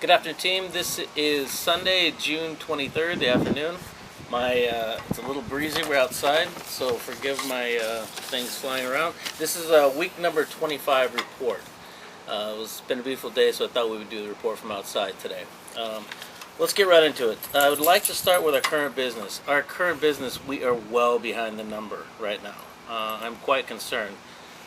Good afternoon, team. This is Sunday, June 23rd, the afternoon. It's a little breezy. We're outside, so forgive my things flying around. This is week number 25 report. It's been a beautiful day, so I thought we would do the report from outside today. Let's get right into it. I would like to start with our current business. Our current business, we are well behind the number right now. I'm quite concerned.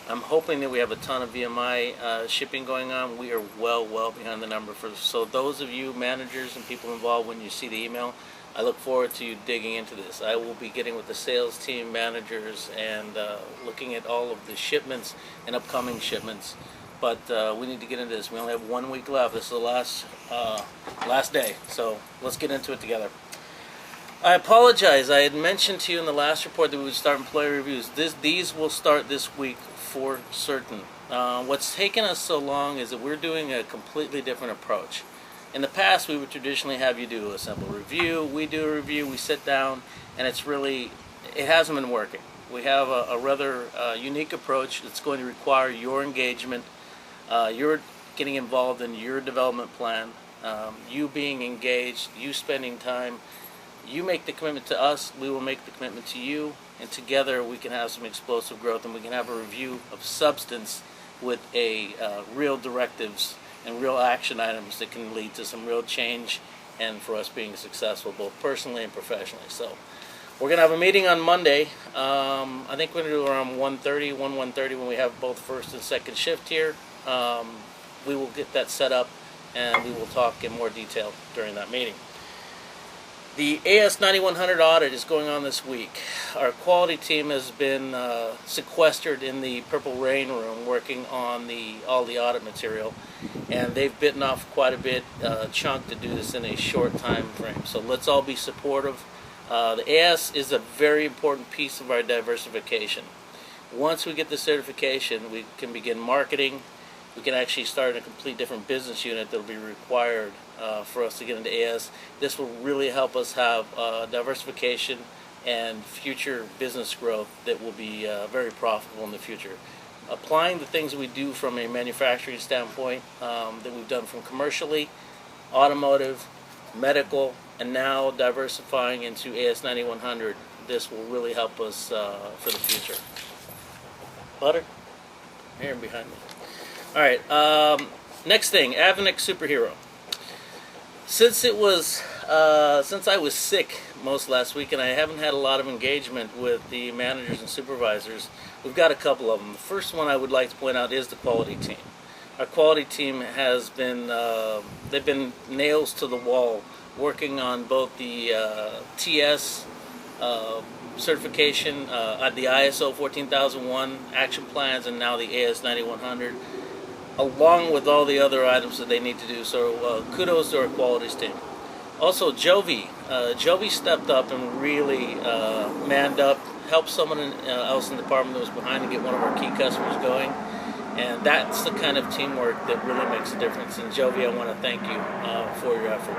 I'm hoping that we have a ton of VMI shipping going on. We are well behind the number. So those of you managers and people involved, when you see the email, I look forward to you digging into this. I will be getting with the sales team, managers, and looking at all of the shipments and upcoming shipments. But we need to get into this. We only have 1 week left. This is the last day. So let's get into it together. I apologize. I had mentioned to you in the last report that we would start employee reviews. These will start this week for certain. What's taken us so long is that we're doing a completely different approach. In the past, we would traditionally have you do a simple review. We do a review, we sit down, and it hasn't been working. We have a rather unique approach that's going to require your engagement, you're getting involved in your development plan, you being engaged, you spending time. You make the commitment to us, we will make the commitment to you, and together we can have some explosive growth, and we can have a review of substance with real directives and real action items that can lead to some real change and for us being successful both personally and professionally. So we're going to have a meeting on Monday. I think we're going to do around 1:30 when we have both first and second shift here. We will get that set up and we will talk in more detail during that meeting. The AS9100 audit is going on this week. Our quality team has been sequestered in the Purple Rain room working on all the audit material, and they've bitten off quite a bit chunk to do this in a short time frame. So let's all be supportive. The AS is a very important piece of our diversification. Once we get the certification, we can begin marketing. We can actually start a complete different business unit that will be required for us to get into AS. This will really help us have diversification and future business growth that will be very profitable in the future. Applying the things we do from a manufacturing standpoint that we've done from commercially, automotive, medical, and now diversifying into AS9100, this will really help us for the future. Butter? Here behind me. Alright, next thing, Advanex Superhero. Since I was sick most last week and I haven't had a lot of engagement with the managers and supervisors, we've got a couple of them. The first one I would like to point out is the quality team. Our quality team has been, they've been nails to the wall working on both the TS certification, the ISO 14001 action plans, and now the AS9100. Along with all the other items that they need to do. So kudos to our qualities team. Also, Jovi stepped up and really manned up, helped someone else in the department that was behind to get one of our key customers going. And that's the kind of teamwork that really makes a difference. And Jovi, I want to thank you for your effort.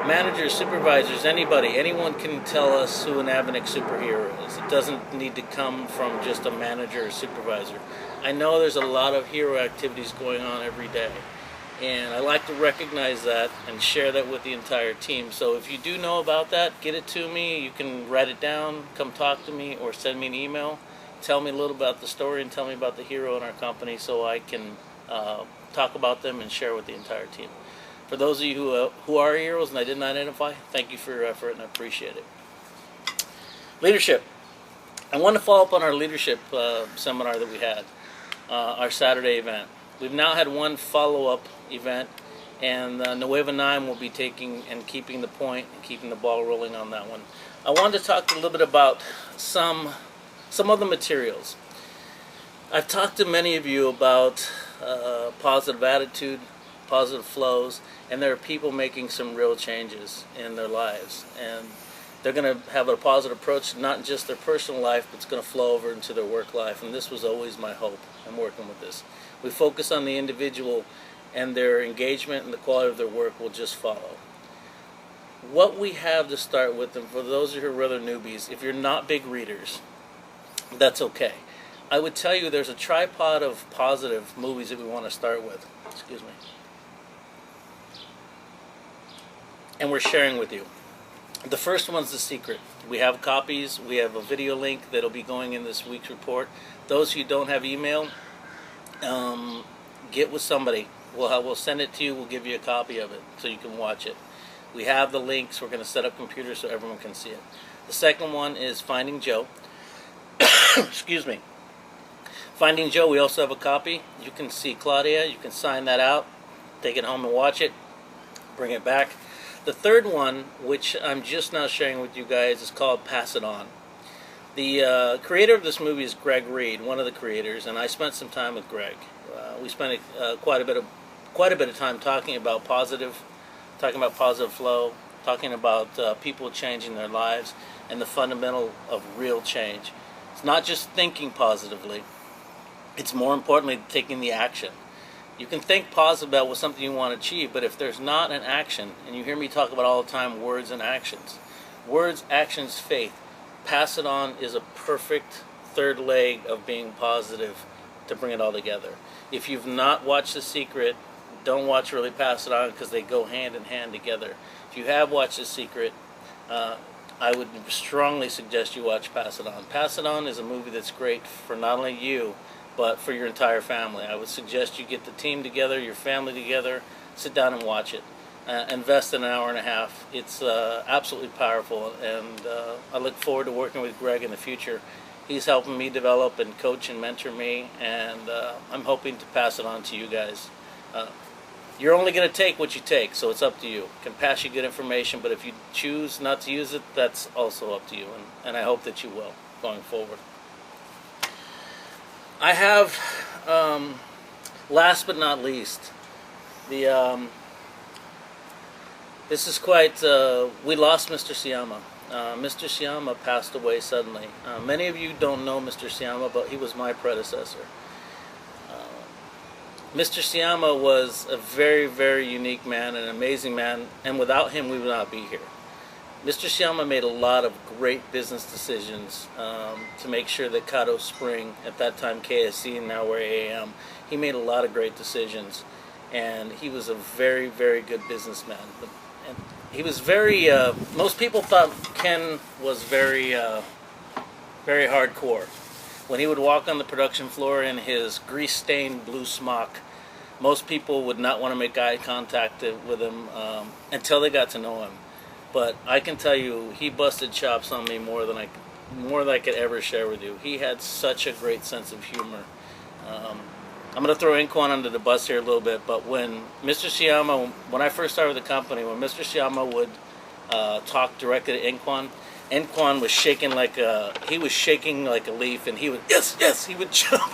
Managers, supervisors, anyone can tell us who an Advanex superhero is. It doesn't need to come from just a manager or supervisor. I know there's a lot of hero activities going on every day, and I like to recognize that and share that with the entire team. So if you do know about that, get it to me. You can write it down, come talk to me, or send me an email. Tell me a little about the story and tell me about the hero in our company so I can talk about them and share with the entire team. For those of you who are heroes and I didn't identify, thank you for your effort and I appreciate it. Leadership. I want to follow up on our leadership seminar that we had, our Saturday event. We've now had one follow-up event, and Nueva 9 will be taking and keeping the point and keeping the ball rolling on that one. I wanted to talk a little bit about some of the materials. I've talked to many of you about positive attitude, positive flows, and there are people making some real changes in their lives, and they're going to have a positive approach, not in just their personal life, but it's going to flow over into their work life, and this was always my hope in working with this. We focus on the individual, and their engagement and the quality of their work will just follow. What we have to start with, and for those of you who are rather newbies, if you're not big readers, that's okay. I would tell you there's a tripod of positive movies that we want to start with. Excuse me. and we're sharing with you. The first one's the secret. We have copies. We have a video link that'll be going in this week's report. Those who don't have email, get with somebody. We'll send it to you. We'll give you a copy of it so you can watch it. We have the links. We're going to set up computers so everyone can see it. The second one is Finding Joe. Excuse me. Finding Joe, we also have a copy. You can see Claudia. You can sign that out, take it home and watch it, bring it back. The third one, which I'm just now sharing with you guys, is called Pass It On. The creator of this movie is Greg Reed, one of the creators, and I spent some time with Greg. We spent quite a bit of time talking about positive flow, talking about people changing their lives, and the fundamental of real change. It's not just thinking positively. It's more importantly taking the action. You can think positive about something you want to achieve, but if there's not an action, and you hear me talk about all the time words and actions. Words, actions, faith. Pass It On is a perfect third leg of being positive to bring it all together. If you've not watched The Secret, don't watch Really Pass It On because they go hand in hand together. If you have watched The Secret, I would strongly suggest you watch Pass It On. Pass It On is a movie that's great for not only you, but for your entire family. I would suggest you get the team together, your family together, sit down and watch it. Invest in an hour and a half. It's absolutely powerful, and I look forward to working with Greg in the future. He's helping me develop and coach and mentor me, and I'm hoping to pass it on to you guys. You're only going to take what you take, so it's up to you. I can pass you good information, but if you choose not to use it, that's also up to you, and I hope that you will going forward. I have, last but not least, this is quite, we lost Mr. Suyama. Mr. Suyama passed away suddenly. Many of you don't know Mr. Suyama, but he was my predecessor. Mr. Suyama was a very, very unique man, an amazing man, and without him we would not be here. Mr. Suyama made a lot of great business decisions to make sure that Caddo Spring, at that time KSC, and now we're AM, he made a lot of great decisions, and he was a very, very good businessman. And he was very, most people thought Ken was very, very hardcore. When he would walk on the production floor in his grease-stained blue smock, most people would not want to make eye contact with him until they got to know him. But I can tell you, he busted chops on me more than I could ever share with you. He had such a great sense of humor. I'm going to throw Inquan under the bus here a little bit, but when Mr. Suyama, when I first started with the company, when Mr. Suyama would talk directly to Inquan was shaking like a leaf, and he would he would jump.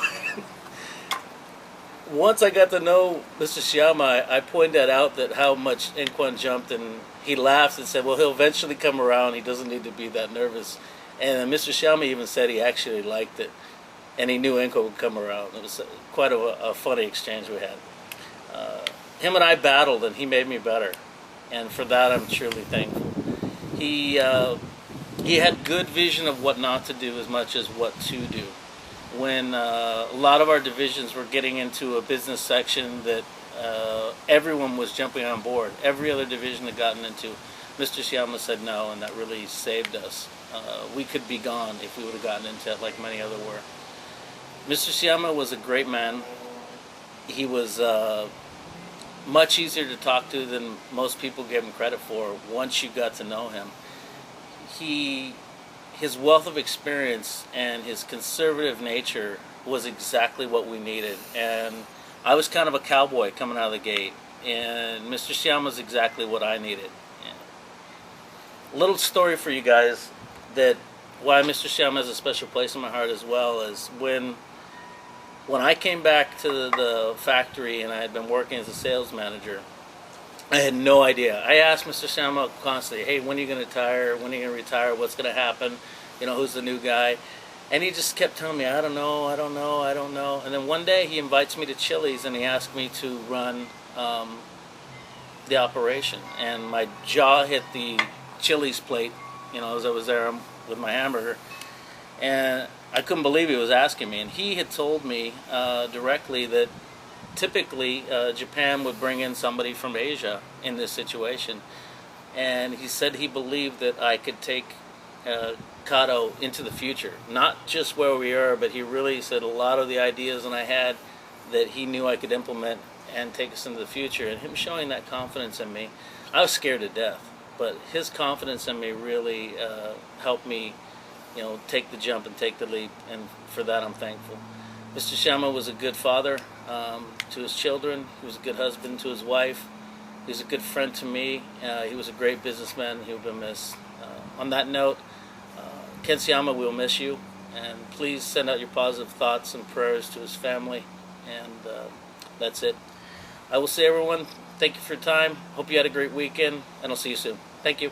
Once I got to know Mr. Suyama, I pointed out that how much Inquan jumped, and he laughed and said, well, he'll eventually come around. He doesn't need to be that nervous. And Mr. Suyama even said he actually liked it, and he knew Inquan would come around. It was quite a funny exchange we had. Him and I battled, and he made me better, and for that I'm truly thankful. He had good vision of what not to do as much as what to do. When a lot of our divisions were getting into a business section that everyone was jumping on board, every other division had gotten into, Mr. Suyama said no, and that really saved us. We could be gone if we would have gotten into it like many other were. Mr. Suyama was a great man. He was much easier to talk to than most people give him credit for once you got to know him. His wealth of experience and his conservative nature was exactly what we needed. And I was kind of a cowboy coming out of the gate, and Mr. Suyama was exactly what I needed. A little story for you guys that why Mr. Suyama has a special place in my heart as well is when I came back to the factory and I had been working as a sales manager, I had no idea. I asked Mr. Suyama constantly, hey, when are you going to retire? When are you going to retire? What's going to happen? You know, who's the new guy? And he just kept telling me, I don't know. And then one day he invites me to Chili's and he asked me to run the operation. And my jaw hit the Chili's plate, you know, as I was there with my hamburger. And I couldn't believe he was asking me. And he had told me directly that typically Japan would bring in somebody from Asia in this situation. and he said he believed that I could take Kato into the future, not just where we are, but he really said a lot of the ideas that I had that he knew I could implement and take us into the future. And him showing that confidence in me, I was scared to death, but his confidence in me really helped me, take the jump and take the leap, and for that I'm thankful. Mr. Suyama was a good father to his children. He was a good husband to his wife. He was a good friend to me. He was a great businessman. He will be missed. On that note, Ken Suyama, we'll miss you, and please send out your positive thoughts and prayers to his family, and that's it. I will say, everyone, thank you for your time. Hope you had a great weekend, and I'll see you soon. Thank you.